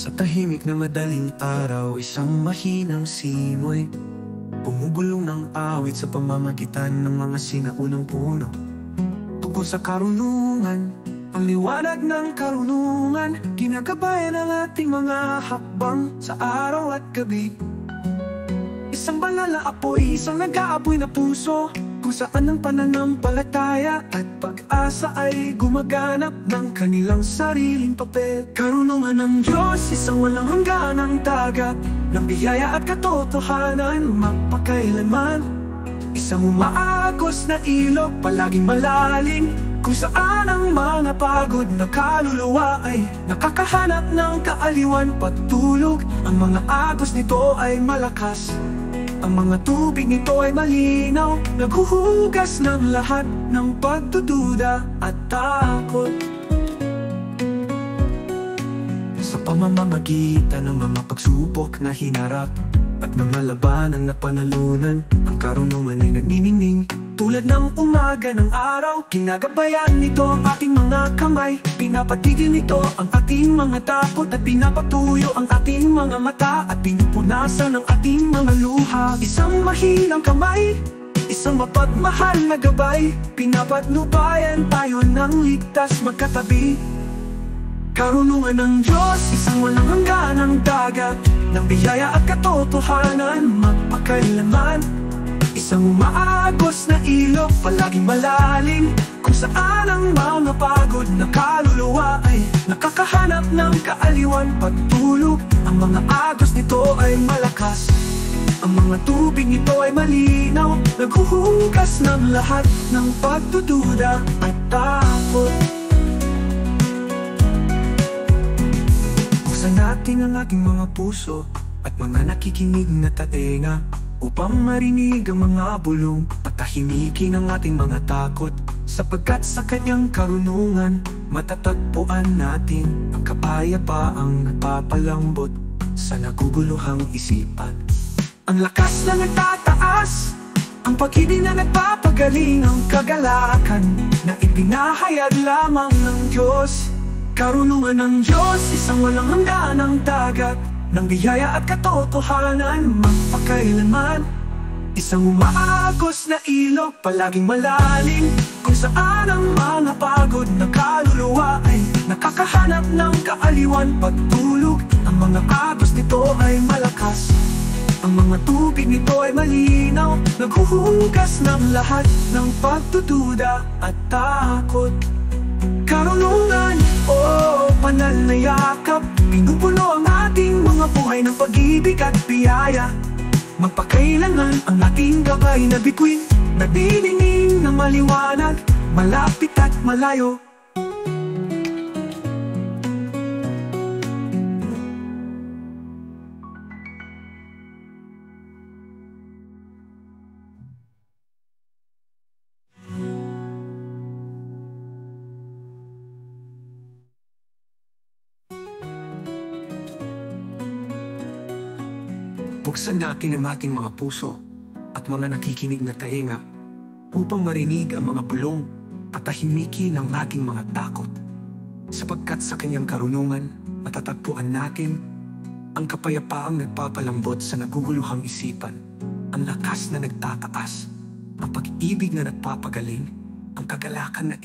Sa tahimik na madaling araw, isang mahinang simoy bumubulong ng awit sa pamamagitan ng mga sinaunang puno. Tungkol sa karunungan, ang liwanag ng karunungan, ginagabayan ang ating mga hakbang sa araw at gabi. Isang banal na apoy, isang nag-aapoy na puso, kung saan ang pananampalataya at pag-asa ay gumaganap ng kanilang sariling papel. Karunungan ng Diyos, isang walang hangganang dagat ng biyaya at katotohanan magpakailanman. Isang umaagos na ilog, palaging malalim, kung saan ang mga pagod na kaluluwa ay nakakahanap ng kaaliwan pagtulog. Ang mga agos nito ay malakas, ang mga tubig nito ay malinaw, naghuhugas ng lahat ng pagdududa at takot. Sa pamamagitan ng mga pagsubok na hinarap at mga labanan na panalunan, ang karunungan ay nagniningning tulad ng umaga ng araw. Ginagabayan nito ang ating mga kamay, pinapatigil nito ang ating mga takot at pinapatuyo ang ating mga mata at pinupunasan ang ating mga luha. Isang mahinang kamay, isang mapagmahal na gabay, pinapatnubayan tayo ng ligtas magkatabi. Karunungan ng Diyos, isang walang hangganang dagat ng biyaya at katotohanan magpakailanman. Isang umaagos na ilog, palaging malalim, kung saan ang mga pagod na kaluluwa ay nakakahanap ng kaaliwan pagtulog. Ang mga agos nito ay malakas, ang mga tubig nito ay malinaw, naghuhugas ng lahat ng pagdududa at takot. Buksan natin ang ating mga puso at mga nakikinig na tatenga upang marinig ang mga bulong at tahimikin ang ating mga takot, sapagkat sa kanyang karunungan matatagpuan natin ang kapayapaang nagpapalambot sa naguguluhang isipan. Ang lakas na nagtataas, ang pag-ibig na nagpapagaling, ang kagalakan na ipinahayag lamang ng Diyos. Karunungan ng Diyos, isang walang hangganang dagat ng biyaya at katotohanan magpakailanman. Isang umaagos na ilog, palaging malalim, kung saan ang mga pagod na kaluluwa ay nakakahanap ng kaaliwan pagtulog. Ang mga agos nito ay malakas, ang mga tubig nito ay malinaw, naghuhugas ng lahat ng pagdududa at takot. Karunungan, banal na yakap, pinupuno ang ating mga buhay ng pag-ibig at biyaya. Magpakailanman ang ating gabay na bituin, nagdidingin na maliwanag, malapit at malayo. Buksan natin ang ating mga puso at mga nakikinig na tainga upang marinig ang mga bulong at tahimikin ang ating mga takot, sapagkat sa kanyang karunungan matatagpuan natin ang kapayapaang nagpapalambot sa naguguluhang isipan, ang lakas na nagtataas, ang pag-ibig na nagpapagaling, ang kagalakan na